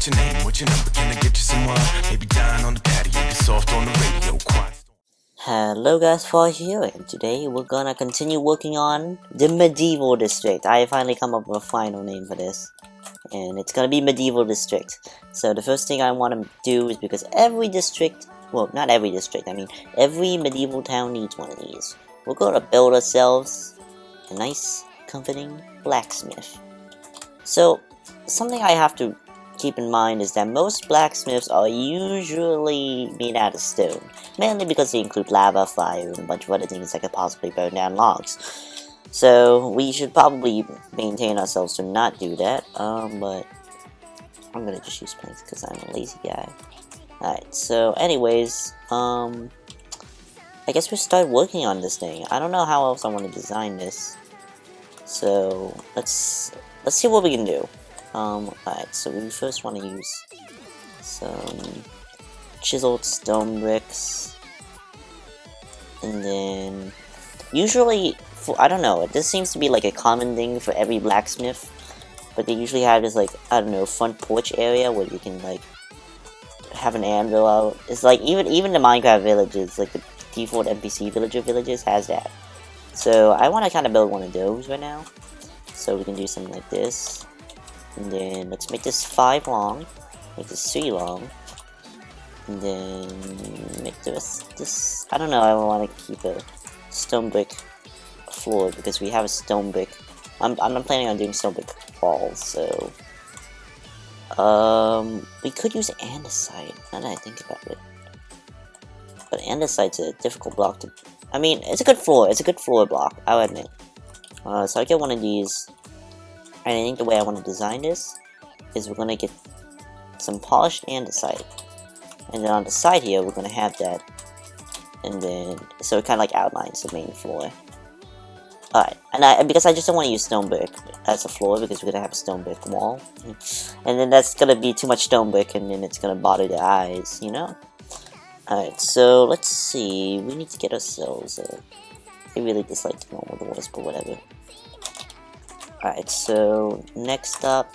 what's your name? What's your number? Can I get you some wine? Maybe dine on the patio, get soft on the radio. Quiet. Hello guys, Far here, and today we're gonna continue working on the Medieval District. I finally come up with a final name for this, and it's gonna be Medieval District. So the first thing I want to do is, because every district, well, not every district, I mean every medieval town needs one of these. We're gonna build ourselves a nice, comforting blacksmith. So something I have to keep in mind is that most blacksmiths are usually made out of stone, mainly because they include lava, fire, and a bunch of other things that could possibly burn down logs. So we should probably maintain ourselves to not do that, but I'm gonna just use planks because I'm a lazy guy. Alright, so anyways, I guess we'll start working on this thing. I don't know how else I want to design this, so let's see what we can do. Alright, so we first want to use some chiseled stone bricks, and then usually, I don't know, this seems to be like a common thing for every blacksmith, but they usually have this, like, I don't know, front porch area where you can, like, have an anvil out. It's like, even the Minecraft villages, like the default NPC villages has that. So I want to kind of build one of those right now, so we can do something like this. And then let's make this 5 long, make this 3 long, and then make the rest this. I don't know, I want to keep a stone brick floor because we have a stone brick. I'm not planning on doing stone brick walls, so we could use andesite, now that I think about it. But andesite's a difficult block to, I mean, it's a good floor block, I'll admit. So I get one of these. And I think the way I want to design this is we're going to get some polished andesite. And then on the side here, we're going to have that. And then, so it kind of like outlines the main floor. Alright, and because I just don't want to use stone brick as a floor, because we're going to have a stone brick wall. And then that's going to be too much stone brick, and then it's going to bother the eyes, you know? Alright, so let's see. We need to get ourselves I really dislike the normal doors, but whatever. Alright, so next up,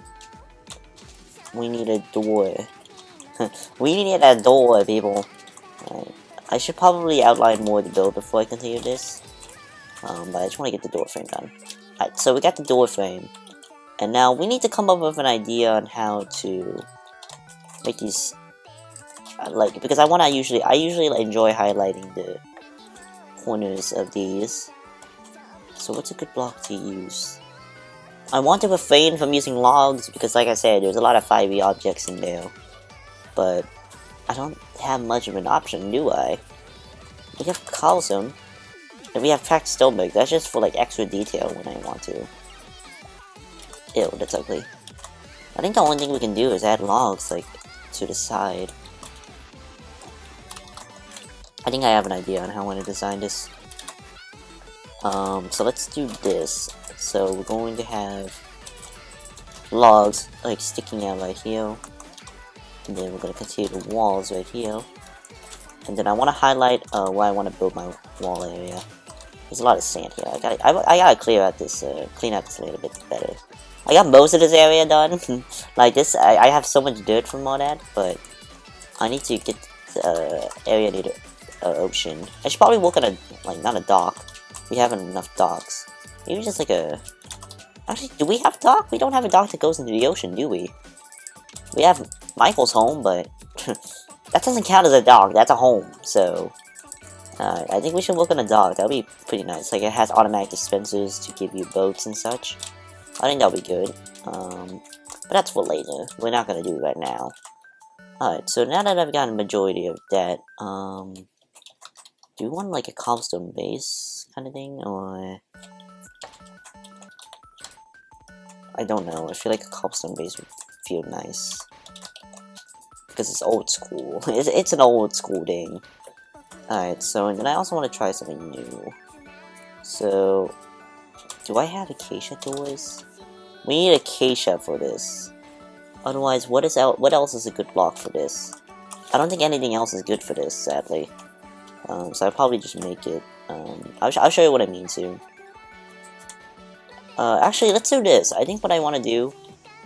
we need a door. We need a door, people. I should probably outline more to build before I continue this. But I just want to get the door frame done. Alright, so we got the door frame. And now we need to come up with an idea on how to make these, like, because I usually enjoy highlighting the corners of these. So what's a good block to use? I want to refrain from using logs because, like I said, there's a lot of fiery objects in there. But I don't have much of an option, do I? We have cobblestone, and we have cracked stone brick. That's just for, like, extra detail when I want to. Ew, that's ugly. I think the only thing we can do is add logs, like, to the side. I think I have an idea on how I want to design this. So let's do this. So we're going to have logs, like, sticking out right here. And then we're going to continue the walls right here. And then I want to highlight where I want to build my wall area. There's a lot of sand here. I gotta clean out this a little bit better. I got most of this area done. Like this, I have so much dirt from all that, but I need to get the area near the ocean. I should probably work on a, like, not a dock. We haven't enough docks. Maybe just like a... Actually, do we have a dock? We don't have a dock that goes into the ocean, do we? We have Michael's home, but that doesn't count as a dock. That's a home, so... I think we should work on a dock. That would be pretty nice. Like, it has automatic dispensers to give you boats and such. I think that would be good. But that's for later. We're not going to do it right now. Alright, so now that I've gotten a majority of that, do you want, like, a cobblestone base kind of thing, or... I don't know, I feel like a cobblestone base would feel nice. Because it's old school. It's an old school thing. Alright, so, and then I also want to try something new. So, do I have acacia doors? We need acacia for this. Otherwise, what else is a good block for this? I don't think anything else is good for this, sadly. So I'll probably just make it, I'll show you what I mean soon. Actually, let's do this. I think what I want to do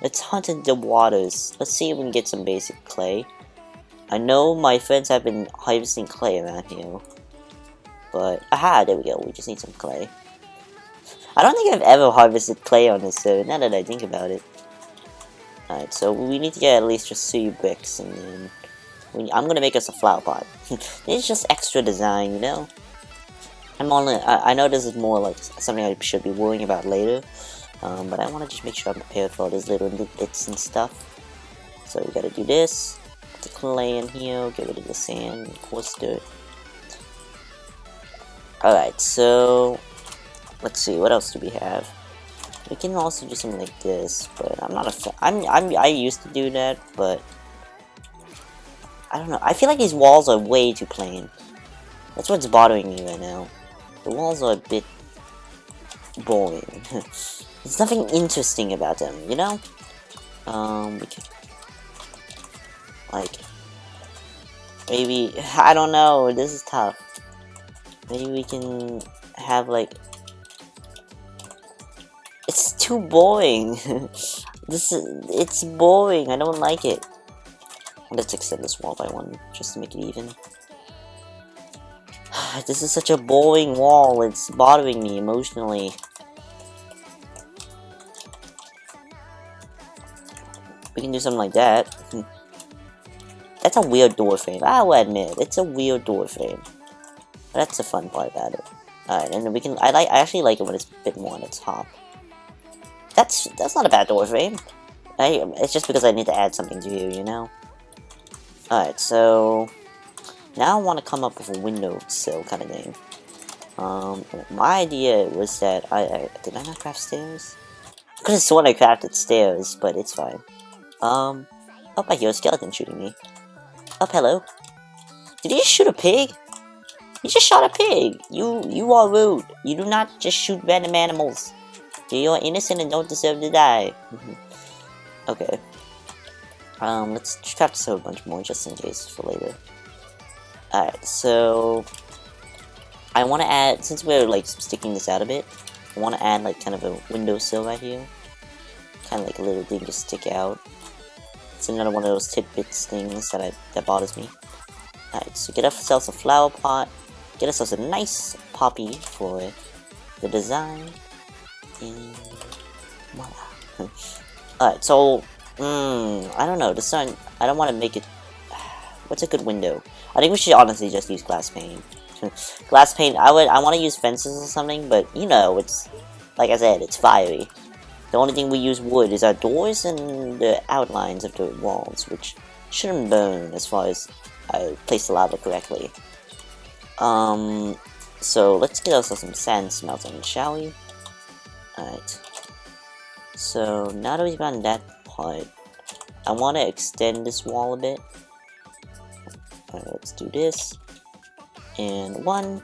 Let's hunt in the waters. Let's see if we can get some basic clay. I know my friends have been harvesting clay around here. But, aha, there we go. We just need some clay. I don't think I've ever harvested clay on this server, now that I think about it. Alright, so we need to get at least just 3 bricks, and then... I'm gonna make us a flower pot. This is just extra design, you know? I know this is more like something I should be worrying about later. But I want to just make sure I'm prepared for all these little bits and stuff. So we gotta do this. Put the clay in here, get rid of the sand, and coarse dirt. Alright, so... let's see, what else do we have? We can also do something like this, but I'm not a fan. I used to do that, but... I don't know, I feel like these walls are way too plain. That's what's bothering me right now. The walls are a bit... boring. There's nothing interesting about them, you know? We can... like... maybe... I don't know, this is tough. Maybe we can have like... it's too boring. It's boring, I don't like it. Let's extend this wall by 1, just to make it even. This is such a boring wall, it's bothering me emotionally. We can do something like that. That's a weird door frame, I will admit, it's a weird door frame. But that's the fun part about it. Alright, and then we can, I actually like it when it's a bit more on the top. That's not a bad door frame. It's just because I need to add something to here, you know? Alright, so... now I want to come up with a windowsill kind of thing. My idea was that did I not craft stairs? I could have sworn I crafted stairs, but it's fine. Oh, I hear a skeleton shooting me. Oh, hello. Did you shoot a pig? You just shot a pig! You are rude. You do not just shoot random animals. You are innocent and don't deserve to die. Okay. Let's craft this a bunch more just in case for later. Alright, so... I want to add, since we're like sticking this out a bit, I want to add like kind of a windowsill right here. Kind of like a little thing to stick out. It's another one of those tidbits things that bothers me. Alright, so get ourselves a flower pot. Get ourselves a nice poppy for the design. And voila. Alright, so I don't know, the sun, I don't want to make it... what's a good window? I think we should honestly just use glass pane. Glass pane, I want to use fences or something, but you know, it's, like I said, it's fiery. The only thing we use wood is our doors and the outlines of the walls, which shouldn't burn as far as I place the lava correctly. So let's get ourselves some sand smelting, shall we? Alright. So now that we've gotten that part, I want to extend this wall a bit. Alright, let's do this. And 1,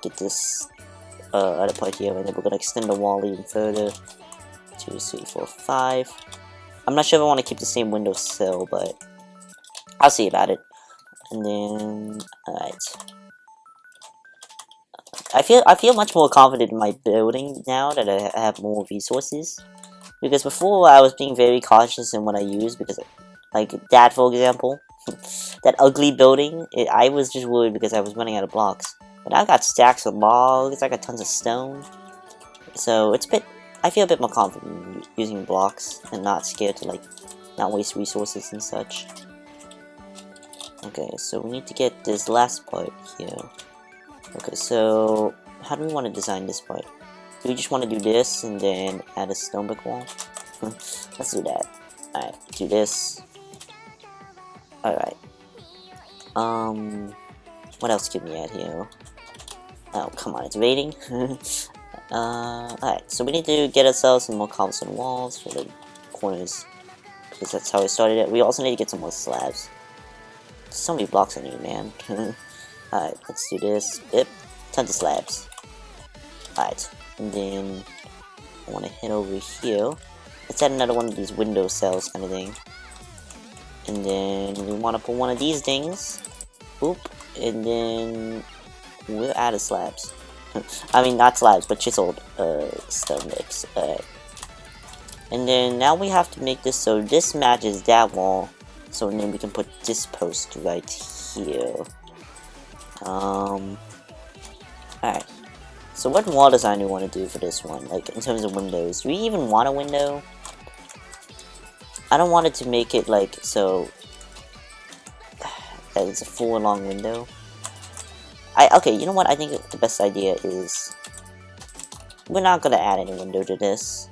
get this other part here, and then we're gonna extend the wall even further. 2, 3, 4, 5. I'm not sure if I want to keep the same windowsill, but I'll see about it. And then, alright. I feel much more confident in my building now that I have more resources. Because before I was being very cautious in what I used, because like that, for example, that ugly building, I was just worried because I was running out of blocks. But now I got stacks of logs, I got tons of stone. So it's a bit, I feel a bit more confident using blocks and not scared to like not waste resources and such. Okay, so we need to get this last part here. Okay, so how do we want to design this part? Do we just want to do this and then add a stone brick wall? Let's do that. Alright, do this. Alright. What else can we add here? Oh, come on, it's raining. Alright, so we need to get ourselves some more cobblestone walls for the corners. Because that's how we started it. We also need to get some more slabs. There's so many blocks I need, man. Alright, let's do this. Yep, tons of slabs. Alright, and then I want to head over here. Let's add another one of these window cells kind of thing. And then we want to put one of these things. Boop. And then we're out of slabs. I mean, not slabs, but chiseled stone bricks. Alright. And then now we have to make this so this matches that wall. So then we can put this post right here. Alright. So what wall design do we want to do for this one? Like, in terms of windows. Do we even want a window? I don't want it to make it, like, so... that it's a full long window. Okay, you know what? I think the best idea is... we're not gonna add any window to this.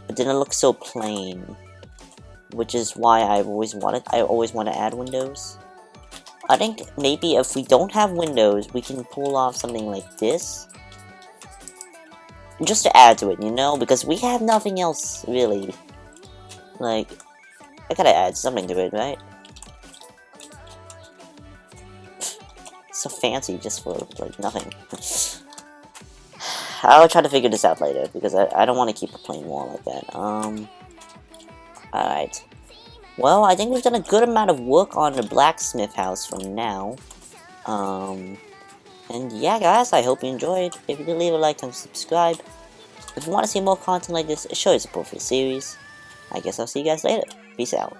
But then it looks so plain. Which is why I always want to add windows. I think maybe if we don't have windows, we can pull off something like this. Just to add to it, you know? Because we have nothing else, really. Like, I gotta add something to it, right? So fancy just for, like, nothing. I'll try to figure this out later, because I don't want to keep a plain wall like that. Alright. Well, I think we've done a good amount of work on the blacksmith house for now. And yeah, guys, I hope you enjoyed. If you did, leave a like and subscribe. If you want to see more content like this, show your support for the series. I guess I'll see you guys later. Peace out.